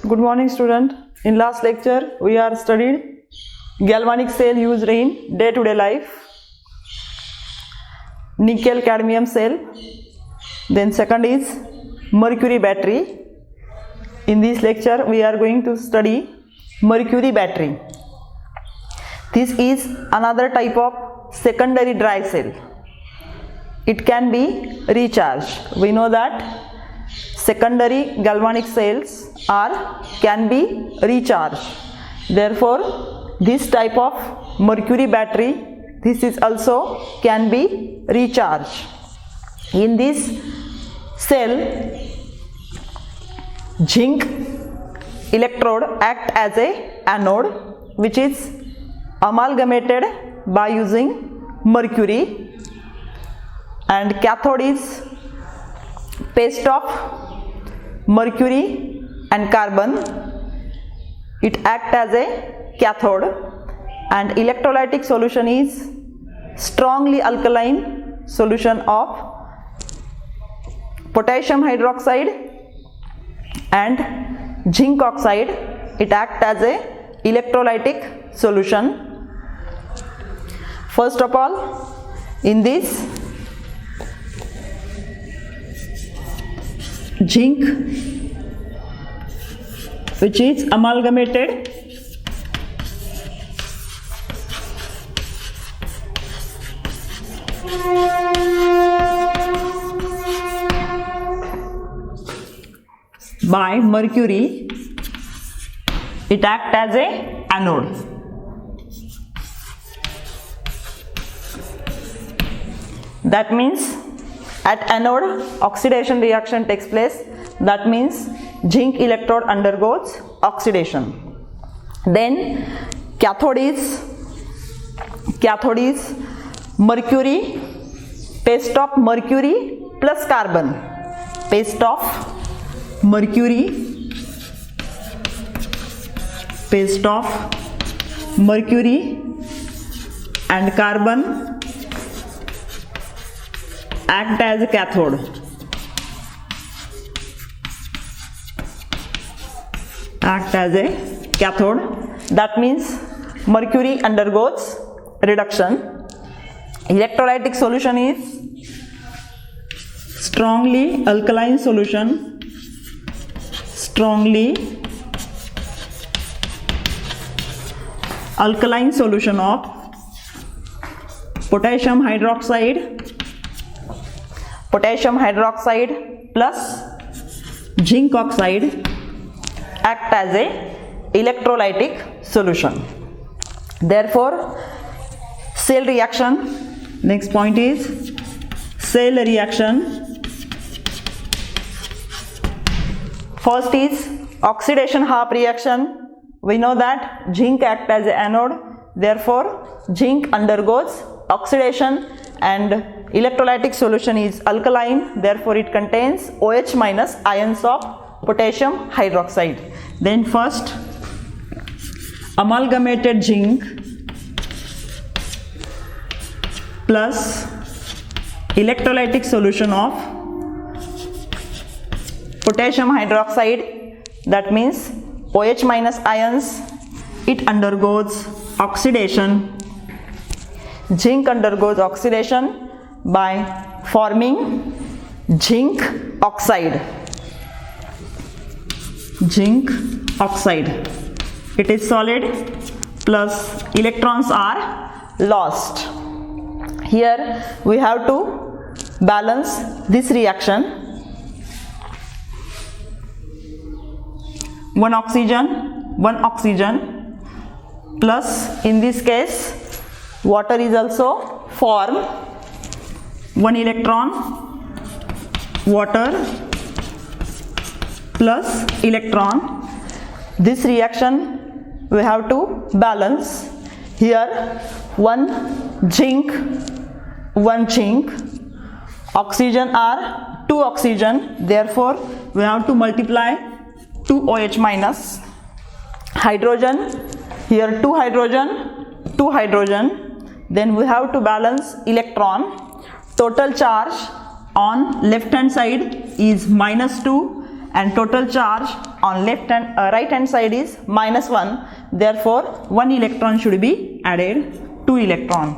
Good morning, student. In last lecture, we are studied galvanic cell used in day-to-day life, nickel cadmium cell. Then second is mercury battery. In this lecture, we are going to study mercury battery. This is another type of secondary dry cell. It can be recharged. We know that secondary galvanic cells can be recharged. Therefore, this type of mercury battery, this is also can be recharged. In this cell, zinc electrode act as a anode, which is amalgamated by using mercury, and cathode is paste of mercury and carbon. It acts as a cathode, and electrolytic solution is strongly alkaline solution of potassium hydroxide and zinc oxide. It acts as a electrolytic solution. First of all, in this zinc, which is amalgamated by mercury, it acts as a anode. That means at anode oxidation reaction takes place. That means zinc electrode undergoes oxidation. Then cathode is mercury, paste of mercury plus carbon. Paste of mercury, paste of mercury and carbon act as a cathode. Act as a cathode. That means mercury undergoes reduction. Electrolytic solution is strongly alkaline solution. Strongly alkaline solution of potassium hydroxide plus zinc oxide act as a electrolytic solution. Therefore, cell reaction, next point is cell reaction. First is oxidation half reaction. We know that zinc acts as an anode, therefore zinc undergoes oxidation, and electrolytic solution is alkaline, therefore it contains OH minus ions of potassium hydroxide. Then first amalgamated zinc plus electrolytic solution of potassium hydroxide, that means OH minus ions, it undergoes oxidation. Zinc undergoes oxidation by forming zinc oxide. Zinc oxide, it is solid, plus electrons are lost. Here we have to balance this reaction. One oxygen plus, in this case, water is also formed. One electron, water plus electron. This reaction we have to balance. Here one zinc, oxygen are 2 oxygen, therefore we have to multiply 2 OH minus. Hydrogen, here 2 hydrogen, then we have to balance electron. Total charge on left hand side is -2 and total charge on right hand side is -1. Therefore 1 electron should be added, 2 electron.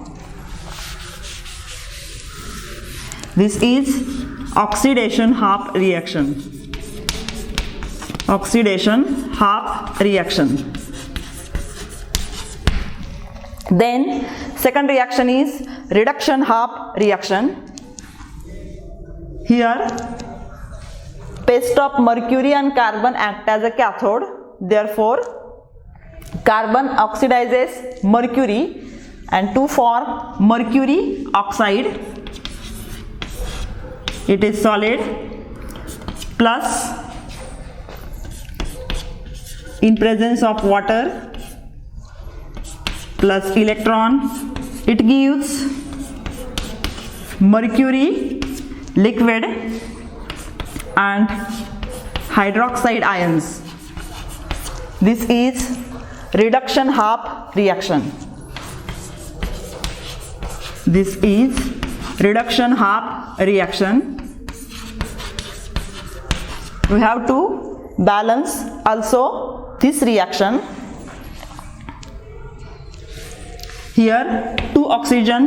This is oxidation half reaction. Oxidation half reaction. Then second reaction is reduction half reaction. Here paste of mercury and carbon act as a cathode. Therefore carbon oxidizes mercury and to form mercury oxide. It is solid, plus in presence of water plus electron, it gives mercury liquid and hydroxide ions. This is reduction half reaction. This is reduction half reaction. We have to balance also this reaction. Here 2 oxygen,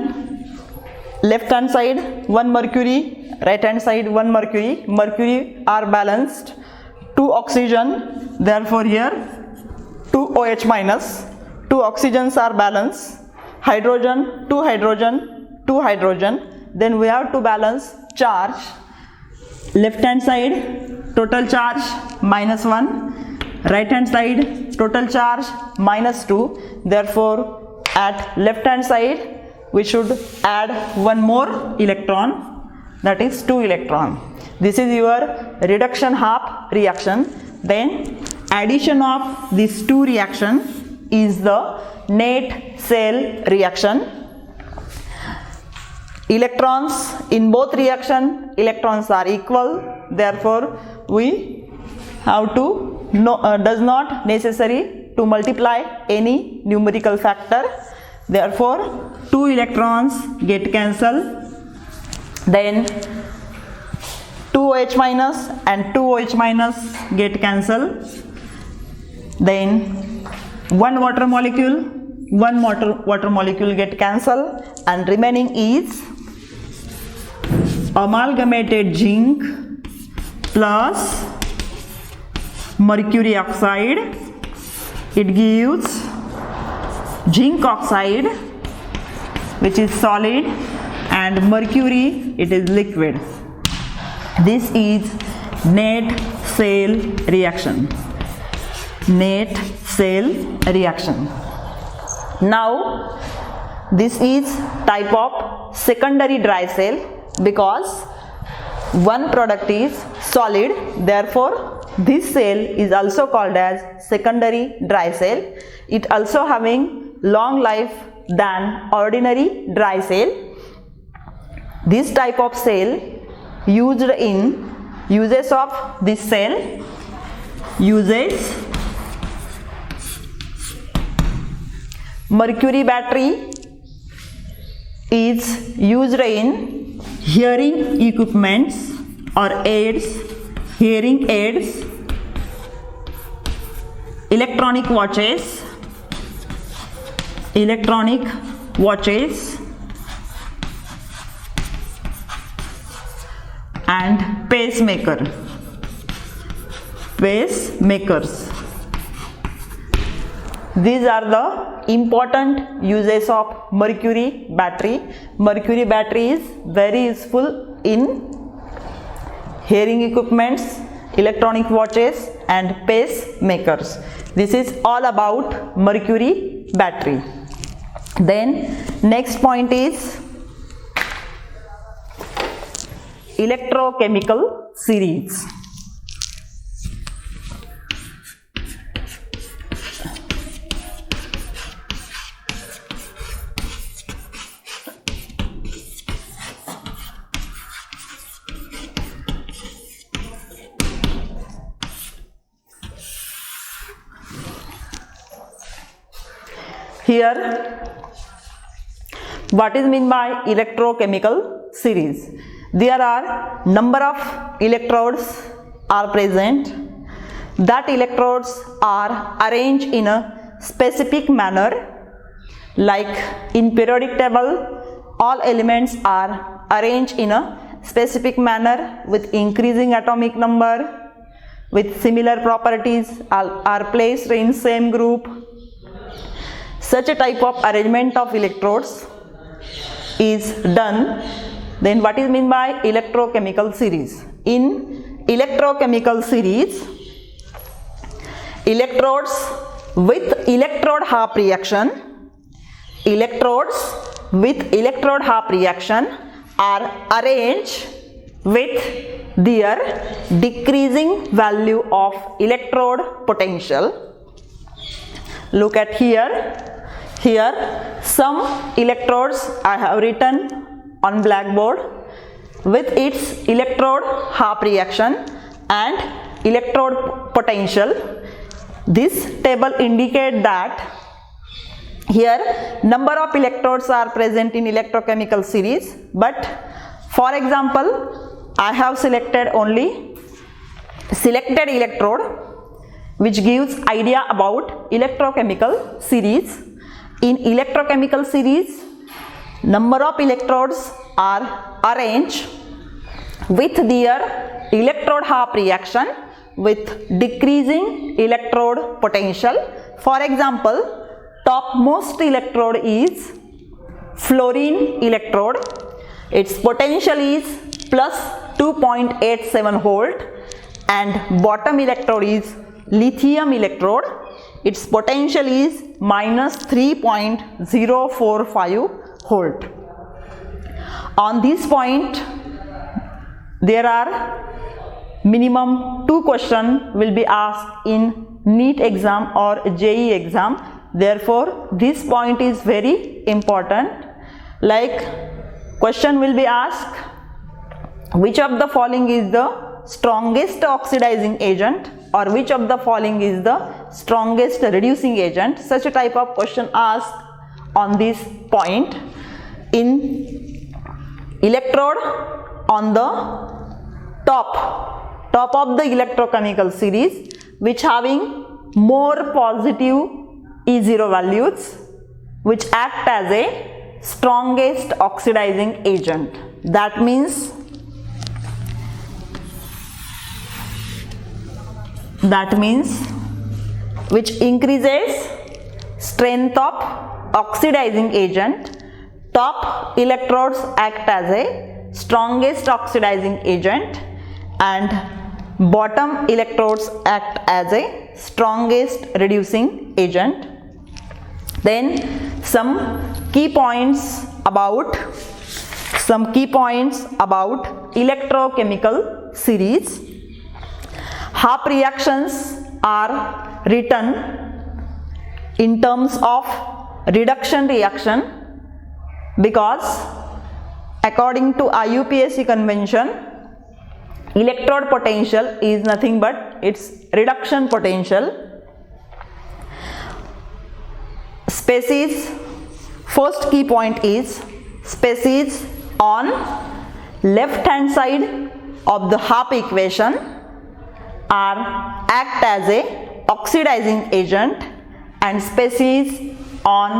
left hand side 1 mercury, right hand side 1 mercury. Mercury are balanced, 2 oxygen, therefore here 2 OH minus, 2 oxygens are balanced, hydrogen, 2 hydrogen, 2 hydrogen. Then we have to balance charge. Left hand side total charge -1, right hand side total charge -2. Therefore at left hand side we should add 1 more electron, that is 2 electron. This is your reduction half reaction. Then addition of these 2 reaction is the net cell reaction. Electrons in both reaction, electrons are equal. Therefore we have to does not necessary to multiply any numerical factor. Therefore 2 electrons get cancelled. Then 2 OH minus and 2 OH minus get cancelled. Then 1 water molecule, 1 water molecule get cancelled, and remaining is amalgamated zinc plus mercury oxide. It gives zinc oxide, which is solid, and mercury, it is liquid. This is net cell reaction. Net cell reaction. Now this is type of secondary dry cell, because one product is solid, therefore this cell is also called as secondary dry cell. It also having long life than ordinary dry cell. This type of cell used in uses of this cell, uses mercury battery is used in hearing equipments or aids, hearing aids, electronic watches, and pacemakers. These are the important uses of mercury battery. Mercury battery is very useful in hearing equipments, electronic watches, and pacemakers. This is all about mercury battery. Then next point is electrochemical series. Here, what is meant by electrochemical series? There are number of electrodes are present, that electrodes are arranged in a specific manner, like in periodic table all elements are arranged in a specific manner with increasing atomic number, with similar properties, are placed in same group. Such a type of arrangement of electrodes is done. Then what is meant by electrochemical series? In electrochemical series, electrodes with electrode half reaction, are arranged with their decreasing value of electrode potential. Look at here some electrodes I have written on blackboard with its electrode half reaction and electrode potential. This table indicates that here number of electrodes are present in electrochemical series, but for example I have selected only selected electrode which gives idea about electrochemical series. In electrochemical series, number of electrodes are arranged with their electrode half reaction with decreasing electrode potential. For example, topmost electrode is fluorine electrode. Its potential is plus 2.87 volt, and bottom electrode is lithium electrode. Its potential is minus 3.045 volt. On this point, there are minimum 2 questions will be asked in NEET exam or JEE exam. Therefore, this point is very important. Like, question will be asked, which of the following is the strongest oxidizing agent, or which of the following is the strongest reducing agent? Such a type of question asked on this point. In electrode on the top of the electrochemical series, which having more positive E0 values, which act as a strongest oxidizing agent. That means which increases strength of oxidizing agent. Top electrodes act as a strongest oxidizing agent and bottom electrodes act as a strongest reducing agent. Then some key points about electrochemical series. Half reactions are written in terms of reduction reaction, because according to IUPAC convention, electrode potential is nothing but its reduction potential. Species, first key point is species on left hand side of the half equation act as a oxidizing agent, and species on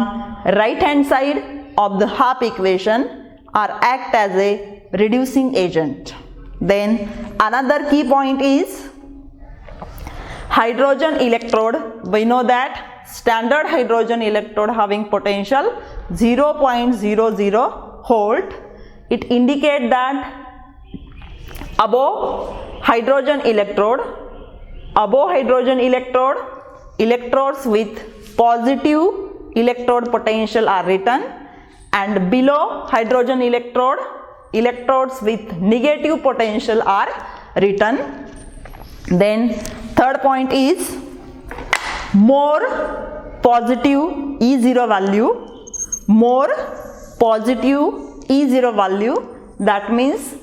right hand side of the half equation act as a reducing agent. Then another key point is hydrogen electrode. We know that standard hydrogen electrode having potential 0.00 volt. It indicates that above hydrogen electrode, electrodes with positive electrode potential are written, and below hydrogen electrodes with negative potential are written. Then third point is more positive E0 value, that means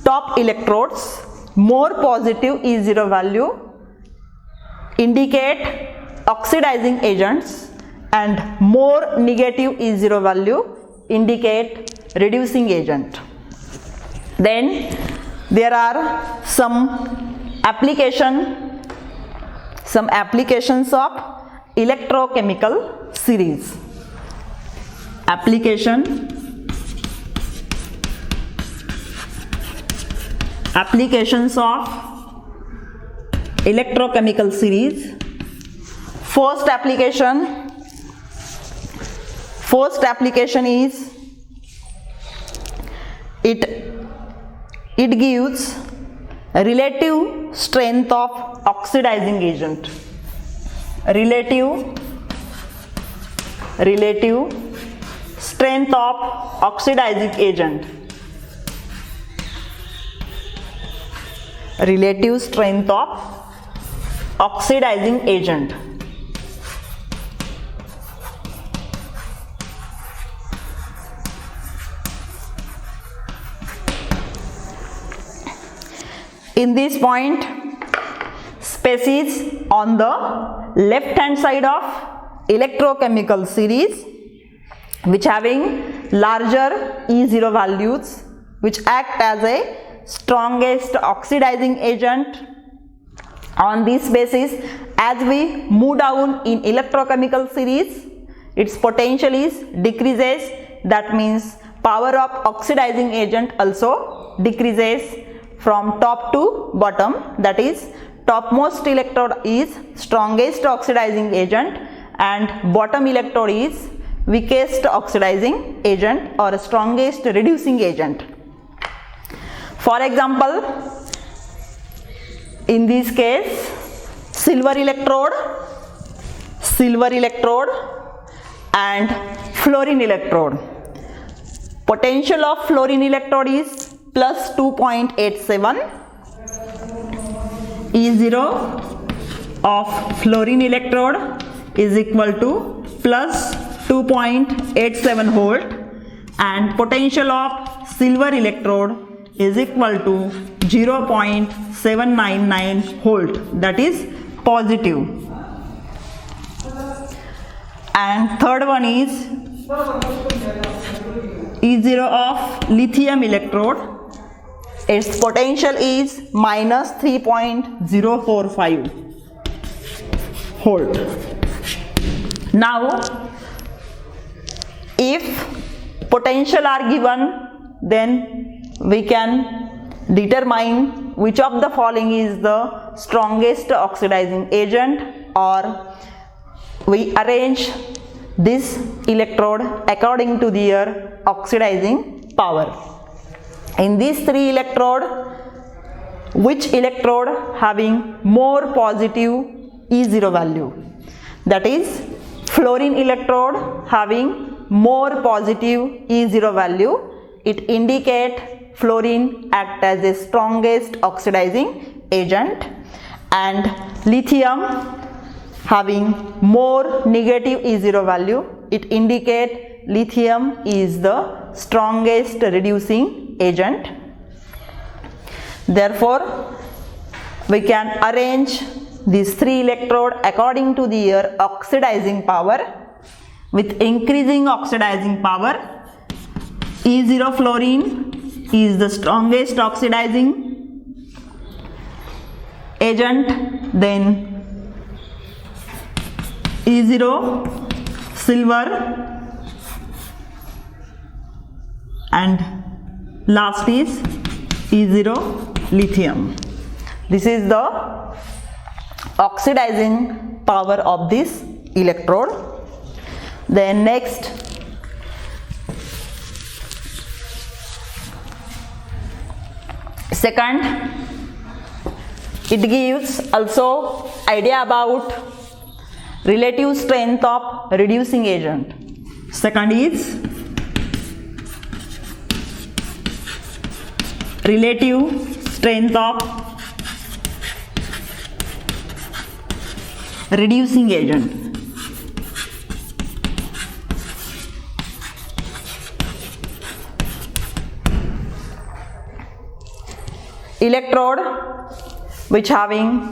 top electrodes more positive E0 value indicate oxidizing agents, and more negative E0 value indicate reducing agent. Then there are some some applications of electrochemical series. Applications of electrochemical series. First application is it gives relative strength of oxidizing agent. Relative strength of oxidizing agent. Relative strength of oxidizing agent. In this point, species on the left hand side of electrochemical series which having larger E0 values, which act as a strongest oxidizing agent. On this basis, as we move down in electrochemical series, its potential is decreases. That means power of oxidizing agent also decreases from top to bottom. That is, topmost electrode is strongest oxidizing agent and bottom electrode is weakest oxidizing agent or strongest reducing agent. For example, in this case, silver electrode and fluorine electrode. Potential of fluorine electrode is plus 2.87. E0 of fluorine electrode is equal to plus 2.87 volt and potential of silver electrode is equal to 0.799 volt, that is positive. And third one is E0 of lithium electrode. Its potential is minus 3.045 volt. Now, if potential are given, then we can determine which of the following is the strongest oxidizing agent, or we arrange this electrode according to their oxidizing power. In these three electrode, which electrode having more positive E0 value? That is, fluorine electrode having more positive E0 value. It indicate fluorine act as the strongest oxidizing agent, and lithium having more negative E0 value. It indicate lithium is the strongest reducing agent. Therefore, we can arrange these three electrode according to their oxidizing power. With increasing oxidizing power, E0 fluorine is the strongest oxidizing agent, then E0 silver, and last is E0 lithium. This is the oxidizing power of this electrode. Then next, second, it gives also idea about relative strength of reducing agent. Second is relative strength of reducing agent. Electrode which having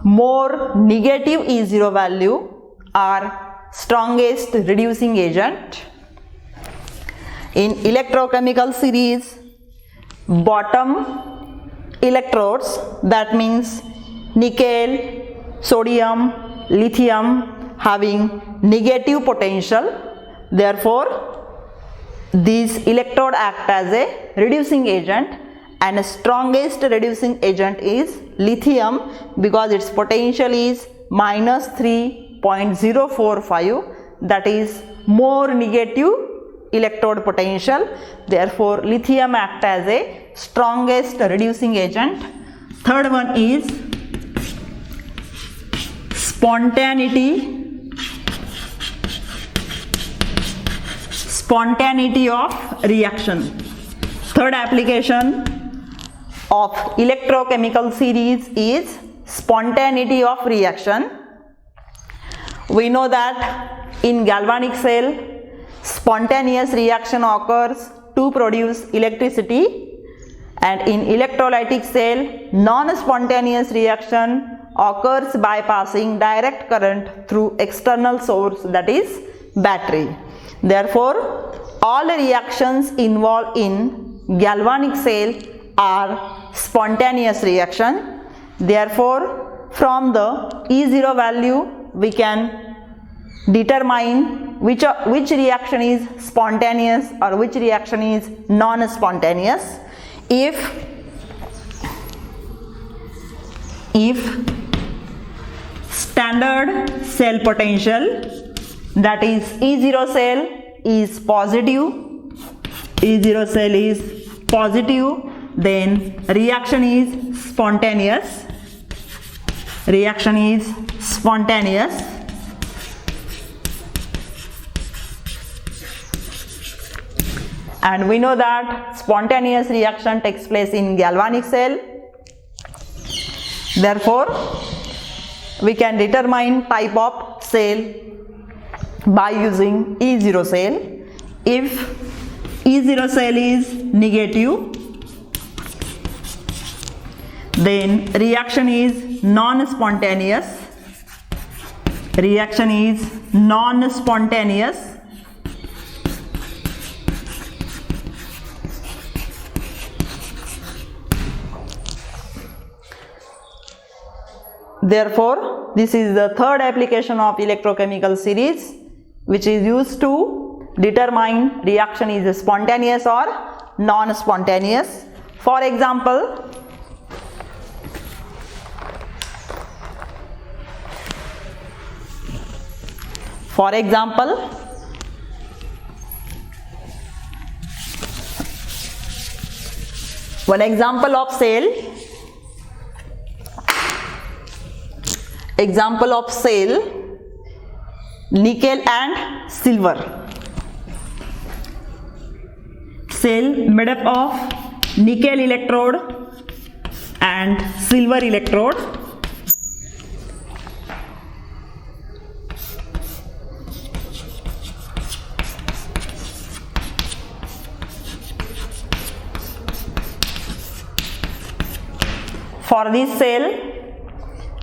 more negative E0 value are strongest reducing agent. In electrochemical series, bottom electrodes, that means nickel, sodium, lithium having negative potential. Therefore, these electrode act as a reducing agent, and strongest reducing agent is lithium because its potential is minus 3.045, that is more negative electrode potential. Therefore, lithium act as a strongest reducing agent. Third one is spontaneity of reaction. Third application of electrochemical series is spontaneity of reaction. We know that in galvanic cell, spontaneous reaction occurs to produce electricity, and in electrolytic cell, non-spontaneous reaction occurs by passing direct current through external source, that is battery. Therefore, all reactions involved in galvanic cell are spontaneous reaction. Therefore, from the E0 value we can determine which reaction is spontaneous or which reaction is non-spontaneous. If standard cell potential, that is E0 cell is positive, then reaction is spontaneous. And we know that spontaneous reaction takes place in galvanic cell. Therefore, we can determine type of cell by using E0 cell. If E0 cell is negative, then reaction is non-spontaneous. Therefore, this is the third application of electrochemical series, which is used to determine reaction is spontaneous or non-spontaneous. For example, one example of cell, nickel and silver. Cell made up of nickel electrode and silver electrode. For this cell,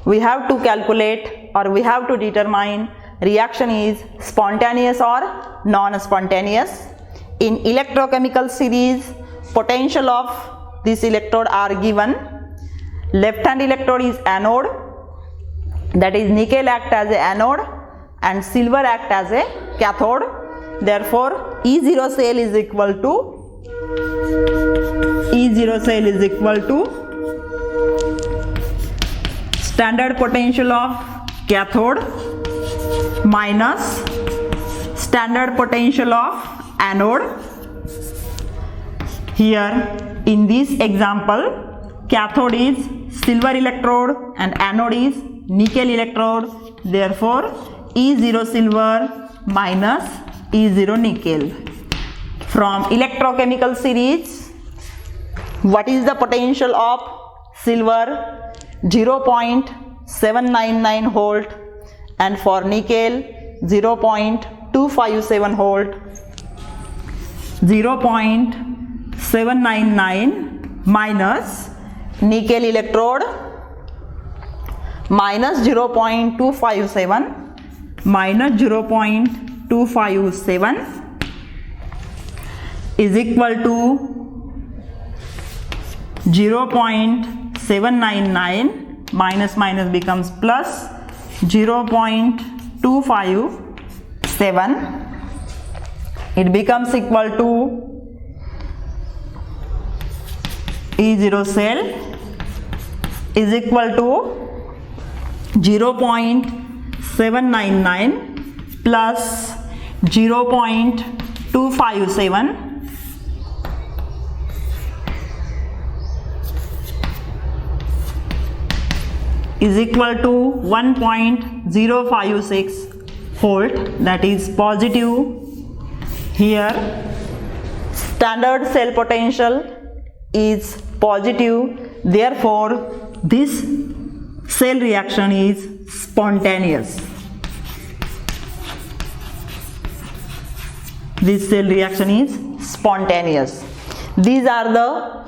we have to calculate or we have to determine reaction is spontaneous or non-spontaneous. In electrochemical series, potential of this electrode are given. Left hand electrode is anode, that is nickel act as a anode and silver act as a cathode. Therefore, E0 cell is equal to standard potential of cathode minus standard potential of anode. Here in this example, cathode is silver electrode and anode is nickel electrode. Therefore, E0 silver minus E0 nickel. From electrochemical series, what is the potential of silver? 0.799 volt, and for nickel 0.257 volt. 0.799 minus nickel electrode minus 0.257 is equal to 0.799 minus minus becomes plus 0.257. It becomes equal to E0 cell is equal to 0.799 plus 0.257 is equal to 1.056 volt, that is positive. Here standard cell potential is positive, therefore this cell reaction is spontaneous. This cell reaction is spontaneous. These are the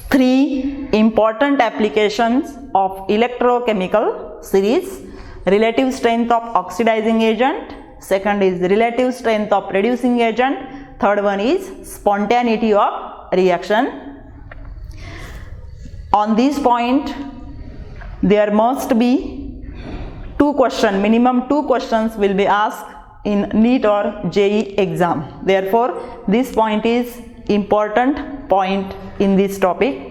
three important applications of electrochemical series. Relative strength of oxidizing agent, second is relative strength of reducing agent, third one is spontaneity of reaction. On this point there must be minimum two questions will be asked in NEET or JEE exam. Therefore this point is important point in this topic.